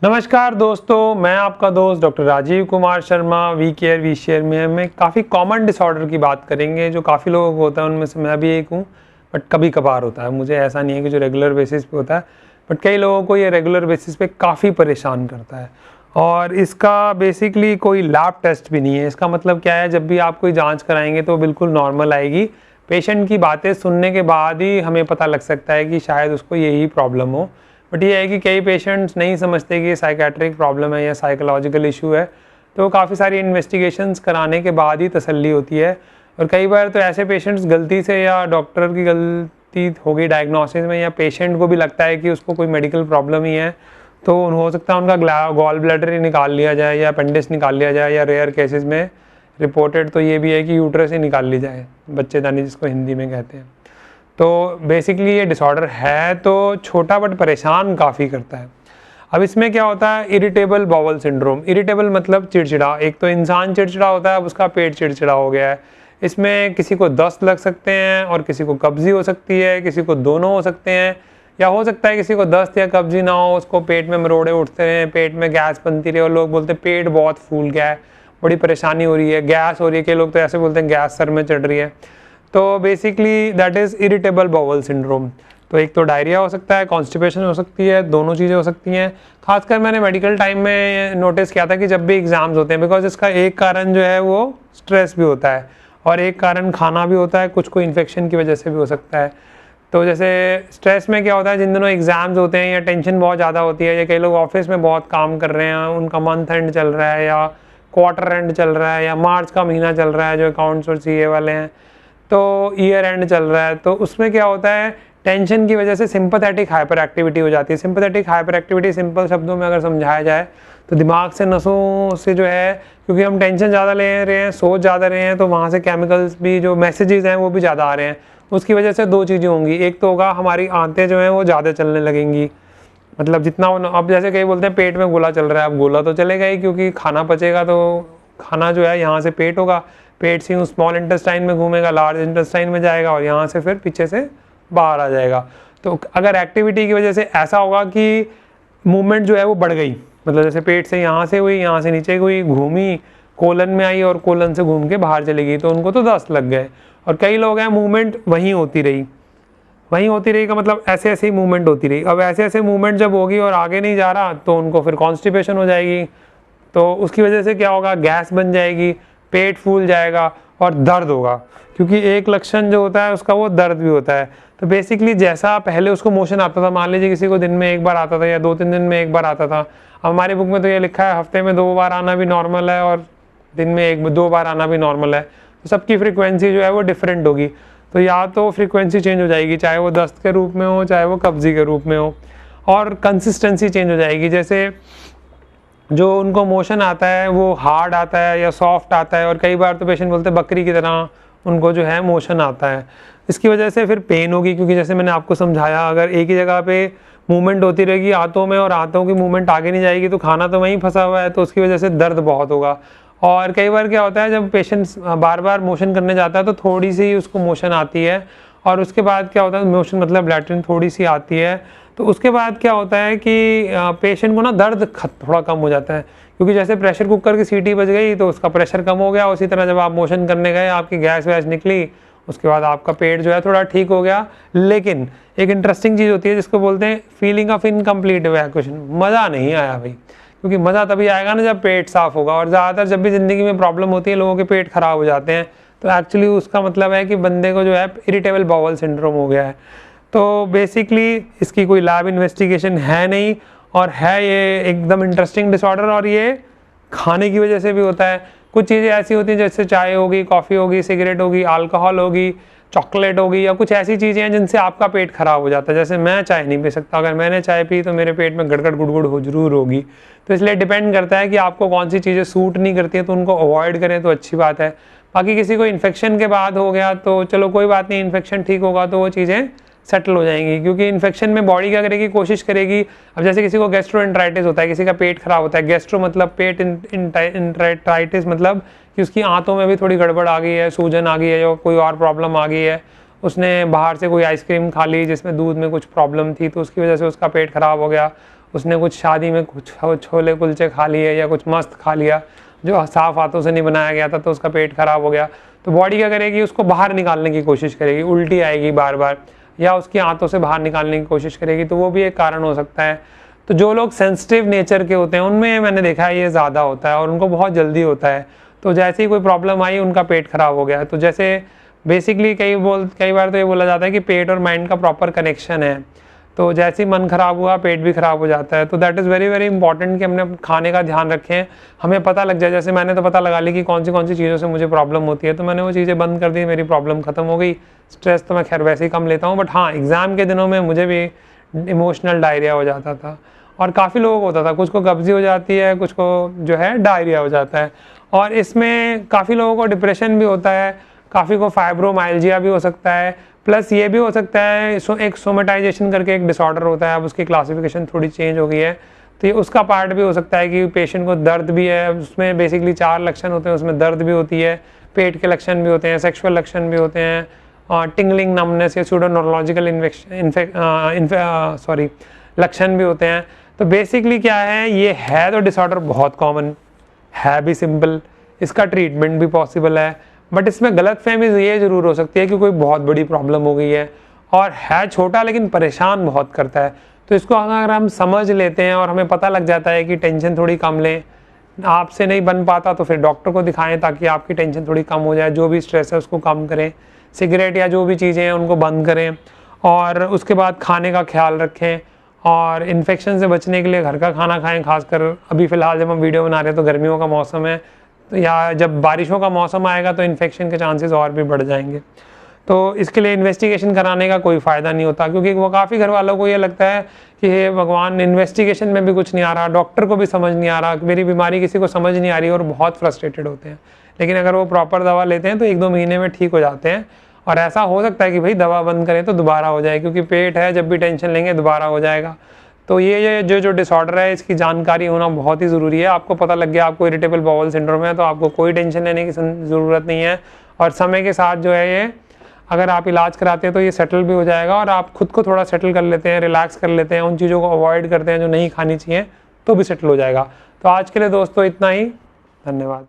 नमस्कार दोस्तों, मैं आपका दोस्त doctor Rajiv Kumar Sharma we care we share में हमें काफ़ी कॉमन डिसऑर्डर की बात करेंगे जो काफ़ी लोगों को होता है। उनमें से मैं भी एक हूँ, बट कभी कभार होता है। मुझे ऐसा नहीं है कि जो रेगुलर बेसिस पे होता है, बट कई लोगों को ये रेगुलर बेसिस पे काफ़ी परेशान करता है। और इसका बेसिकली कोई लैब टेस्ट भी नहीं है। इसका मतलब क्या है, जब भी आप कोई जाँच कराएंगे तो बिल्कुल नॉर्मल आएगी। पेशेंट की बातें सुनने के बाद ही हमें पता लग सकता है कि शायद उसको यही प्रॉब्लम हो। बट ये है कि कई पेशेंट्स नहीं समझते कि ये साइकेट्रिक प्रॉब्लम है या साइकोलॉजिकल इशू है, तो काफ़ी सारी इन्वेस्टिगेशंस कराने के बाद ही तसल्ली होती है। और कई बार तो ऐसे पेशेंट्स गलती से या डॉक्टर की गलती हो गई डायग्नोसिस में, या पेशेंट को भी लगता है कि उसको कोई मेडिकल प्रॉब्लम ही है, तो हो सकता है उनका गॉल ब्लैडर ही निकाल लिया जाए या अपेंडिक्स निकाल लिया जाए, या रेयर केसेस में रिपोर्टेड तो ये भी है कि यूट्रस ही निकाल ली जाए, बच्चेदानी जिसको हिंदी में कहते हैं। तो बेसिकली ये डिसऑर्डर है तो छोटा बट परेशान काफ़ी करता है। अब इसमें क्या होता है, इरिटेबल बाउल सिंड्रोम। इरिटेबल मतलब चिड़चिड़ा। एक तो इंसान चिड़चिड़ा होता है, अब उसका पेट चिड़चिड़ा हो गया है। इसमें किसी को दस्त लग सकते हैं और किसी को कब्जी हो सकती है, किसी को दोनों हो सकते हैं, या हो सकता है किसी को दस्त या कब्जी ना हो, उसको पेट में मरोड़े उठते हैं, पेट में गैस बनती रहे और लोग बोलते हैं पेट बहुत फूल गया है, बड़ी परेशानी हो रही है, गैस हो रही है। कई लोग तो ऐसे बोलते हैं गैस सर में चढ़ रही है। तो basically that is irritable bowel syndrome. तो एक तो डायरिया हो सकता है, कॉन्स्टिपेशन हो सकती है, दोनों चीज़ें हो सकती हैं। खासकर मैंने मेडिकल टाइम में नोटिस किया था कि जब भी एग्ज़ाम्स होते हैं, बिकॉज इसका एक कारण जो है वो स्ट्रेस भी होता है और एक कारण खाना भी होता है, कुछ को इन्फेक्शन की वजह से भी हो सकता है। तो जैसे स्ट्रेस में क्या होता है, जिन दिनों एग्ज़ाम्स होते हैं या टेंशन बहुत ज़्यादा होती है, या कई लोग ऑफिस में बहुत काम कर रहे हैं, उनका मंथ एंड चल रहा है या क्वार्टर एंड चल रहा है या मार्च का महीना चल रहा है जो अकाउंट्स और सीए वाले हैं, तो ईयर एंड चल रहा है, तो उसमें क्या होता है, टेंशन की वजह से सिंपैथेटिक हाइपर एक्टिविटी हो जाती है। सिंपैथेटिक हाइपर एक्टिविटी सिंपल शब्दों में अगर समझाया जाए तो दिमाग से, नसों से जो है, क्योंकि हम टेंशन ज़्यादा ले रहे हैं, सोच ज़्यादा रहे हैं, तो वहाँ से केमिकल्स भी, जो मैसेजेस हैं वो भी ज़्यादा आ रहे हैं। उसकी वजह से दो चीज़ें होंगी। एक तो होगा हमारी आंतें जो हैं वो ज़्यादा चलने लगेंगी, मतलब जितना अब जैसे कई बोलते हैं पेट में गोला चल रहा है, अब गोला तो चलेगा ही, क्योंकि खाना पचेगा तो खाना जो है यहाँ से पेट होगा, पेट से स्मॉल इंटेस्टाइन में घूमेगा, लार्ज इंटेस्टाइन में जाएगा और यहाँ से फिर पीछे से बाहर आ जाएगा। तो अगर एक्टिविटी की वजह से ऐसा होगा कि मूवमेंट जो है वो बढ़ गई, मतलब जैसे पेट से यहाँ से हुई, यहाँ से नीचे हुई, घूमी, कोलन में आई और कोलन से घूम के बाहर चली गई, तो उनको तो दस्त लग गए। और कई लोग हैं मूवमेंट वहीं होती रही का मतलब ऐसे ऐसे ही मूवमेंट होती रही। अब ऐसे ऐसे मूवमेंट जब होगी और आगे नहीं जा रहा, तो उनको फिर कॉन्स्टिपेशन हो जाएगी। तो उसकी वजह से क्या होगा, गैस बन जाएगी, पेट फूल जाएगा और दर्द होगा, क्योंकि एक लक्षण जो होता है उसका वो दर्द भी होता है। तो बेसिकली जैसा पहले उसको मोशन आता था, मान लीजिए किसी को दिन में एक बार आता था या 2-3 दिन में एक बार आता था, हमारी बुक में तो ये लिखा है हफ्ते में 2 बार आना भी नॉर्मल है और दिन में 1-2 बार आना भी नॉर्मल है। तो सबकी फ्रिक्वेंसी जो है वो डिफरेंट होगी। तो या तो फ्रिक्वेंसी चेंज हो जाएगी, चाहे वो दस्त के रूप में हो, चाहे वो कब्जी के रूप में हो, और कंसिस्टेंसी चेंज हो जाएगी। जैसे जो उनको मोशन आता है वो हार्ड आता है या सॉफ्ट आता है, और कई बार तो पेशेंट बोलते हैं बकरी की तरह उनको जो है मोशन आता है। इसकी वजह से फिर पेन होगी, क्योंकि जैसे मैंने आपको समझाया, अगर एक ही जगह पे मूवमेंट होती रहेगी हाथों में और हाथों की मूवमेंट आगे नहीं जाएगी, तो खाना तो वहीं फंसा हुआ है, तो उसकी वजह से दर्द बहुत होगा। और कई बार क्या होता है, जब पेशेंट बार बार मोशन करने जाता है तो थोड़ी सी उसको मोशन आती है, और उसके बाद क्या होता है, मोशन मतलब लैट्रिन थोड़ी सी आती है, तो उसके बाद क्या होता है कि पेशेंट को ना दर्द थोड़ा कम हो जाता है, क्योंकि जैसे प्रेशर कुकर की सीटी बज गई तो उसका प्रेशर कम हो गया। उसी तरह जब आप मोशन करने गए, आपकी गैस वैस निकली, उसके बाद आपका पेट जो है थोड़ा ठीक हो गया। लेकिन एक इंटरेस्टिंग चीज़ होती है जिसको बोलते हैं फीलिंग ऑफ इनकम्प्लीट इवैक्यूएशन। मज़ा नहीं आया भाई, क्योंकि मज़ा तभी आएगा ना जब पेट साफ होगा। और ज़्यादातर जब भी ज़िंदगी में प्रॉब्लम होती है, लोगों के पेट खराब हो जाते हैं, तो एक्चुअली उसका मतलब है कि बंदे को जो है इरिटेबल बाउल सिंड्रोम हो गया है। तो बेसिकली इसकी कोई लैब इन्वेस्टिगेशन है नहीं, और है ये एकदम इंटरेस्टिंग डिसऑर्डर, और ये खाने की वजह से भी होता है। कुछ चीज़ें ऐसी होती हैं जैसे चाय होगी, कॉफ़ी होगी, सिगरेट होगी, अल्कोहल होगी, चॉकलेट होगी, या कुछ ऐसी चीज़ें हैं जिनसे आपका पेट खराब हो जाता है। जैसे मैं चाय नहीं पी सकता, अगर मैंने चाय पी तो मेरे पेट में गड़गड़ गुड़गुड़ हो जरूर होगी। तो इसलिए डिपेंड करता है कि आपको कौन सी चीज़ें सूट नहीं करती है, तो उनको अवॉइड करें तो अच्छी बात है। बाकी किसी को इन्फेक्शन के बाद हो गया तो चलो कोई बात नहीं, इन्फेक्शन ठीक होगा तो वो चीज़ें सेटल हो जाएंगी, क्योंकि इन्फेक्शन में बॉडी क्या करेगी, कोशिश करेगी। अब जैसे किसी को गैस्ट्रोएंटराइटिस होता है, किसी का पेट खराब होता है, गैस्ट्रो मतलब पेट, इंटराइटिस मतलब कि उसकी आंतों में भी थोड़ी गड़बड़ आ गई है, सूजन आ गई है, या कोई और प्रॉब्लम आ गई है, उसने बाहर से कोई आइसक्रीम खा ली जिसमें दूध में कुछ प्रॉब्लम थी, तो उसकी वजह से उसका पेट खराब हो गया। उसने कुछ शादी में कुछ छोले कुलचे खा लिए या कुछ मस्त खा लिया जो साफ हाथों से नहीं बनाया गया था, तो उसका पेट खराब हो गया। तो बॉडी क्या करेगी, उसको बाहर निकालने की कोशिश करेगी, उल्टी आएगी बार बार, या उसकी आंतों से बाहर निकालने की कोशिश करेगी, तो वो भी एक कारण हो सकता है। तो जो लोग सेंसिटिव नेचर के होते हैं उनमें मैंने देखा है ये ज़्यादा होता है और उनको बहुत जल्दी होता है। तो जैसे ही कोई प्रॉब्लम आई उनका पेट खराब हो गया। तो जैसे बेसिकली कई बार तो ये बोला जाता है कि पेट और माइंड का प्रॉपर कनेक्शन है, तो जैसे ही मन खराब हुआ पेट भी खराब हो जाता है। तो that is very very important कि हमने खाने का ध्यान रखें, हमें पता लग जाए। जैसे मैंने तो पता लगा ली कि कौन सी चीज़ों से मुझे प्रॉब्लम होती है, तो मैंने वो चीज़ें बंद कर दी, मेरी प्रॉब्लम खत्म हो गई। स्ट्रेस तो मैं खैर वैसे ही कम लेता हूँ, बट हाँ एग्ज़ाम के दिनों में मुझे भी इमोशनल डायरिया हो जाता था और काफ़ी लोगों को होता था, कुछ को कब्जी हो जाती है, कुछ को जो है डायरिया हो जाता है। और इसमें काफ़ी लोगों को डिप्रेशन भी होता है, काफ़ी को फाइब्रोमाइल्जिया भी हो सकता है, प्लस ये भी हो सकता है एक सोमेटाइजेशन करके एक डिसऑर्डर होता है, अब उसकी क्लासिफिकेशन थोड़ी चेंज हो गई है, तो ये उसका पार्ट भी हो सकता है कि पेशेंट को दर्द भी है। उसमें बेसिकली 4 लक्षण होते हैं, उसमें दर्द भी होती है, पेट के लक्षण भी होते हैं, सेक्सुअल लक्षण भी होते हैं, टिंगलिंग नमनेस या सूडोनोरोलॉजिकल लक्षण भी होते हैं। तो बेसिकली क्या है, ये है तो डिसऑर्डर बहुत कॉमन है, भी सिंपल, इसका ट्रीटमेंट भी पॉसिबल है, बट इसमें गलतफहमी ये ज़रूर हो सकती है कि कोई बहुत बड़ी प्रॉब्लम हो गई है और है छोटा लेकिन परेशान बहुत करता है। तो इसको अगर हम समझ लेते हैं और हमें पता लग जाता है कि टेंशन थोड़ी कम लें, आपसे नहीं बन पाता तो फिर डॉक्टर को दिखाएं ताकि आपकी टेंशन थोड़ी कम हो जाए, जो भी स्ट्रेस है उसको कम करें, सिगरेट या जो भी चीज़ें हैं उनको बंद करें, और उसके बाद खाने का ख्याल रखें, और इन्फेक्शन से बचने के लिए घर का खाना खाएं। खासकर अभी फ़िलहाल जब हम वीडियो बना रहे हैं तो गर्मियों का मौसम है, तो या जब बारिशों का मौसम आएगा तो इन्फेक्शन के चांसेस और भी बढ़ जाएंगे। तो इसके लिए इन्वेस्टिगेशन कराने का कोई फ़ायदा नहीं होता, क्योंकि वो काफ़ी घर वालों को ये लगता है कि हे भगवान, इन्वेस्टिगेशन में भी कुछ नहीं आ रहा, डॉक्टर को भी समझ नहीं आ रहा, मेरी बीमारी किसी को समझ नहीं आ रही, और बहुत फ्रस्ट्रेटेड होते हैं। लेकिन अगर वो प्रॉपर दवा लेते हैं तो 1-2 महीने में ठीक हो जाते हैं। और ऐसा हो सकता है कि भाई दवा बंद करें तो दोबारा हो जाए, क्योंकि पेट है, जब भी टेंशन लेंगे दोबारा हो जाएगा। तो ये जो डिसऑर्डर है इसकी जानकारी होना बहुत ही ज़रूरी है। आपको पता लग गया आपको इरिटेबल बाउल सिंड्रोम है तो आपको कोई टेंशन लेने की ज़रूरत नहीं है, और समय के साथ जो है ये अगर आप इलाज कराते हैं तो ये सेटल भी हो जाएगा, और आप खुद को थोड़ा सेटल कर लेते हैं, रिलैक्स कर लेते हैं, उन चीज़ों को अवॉइड करते हैं जो नहीं खानी चाहिए, तो भी सेटल हो जाएगा। तो आज के लिए दोस्तों इतना ही, धन्यवाद।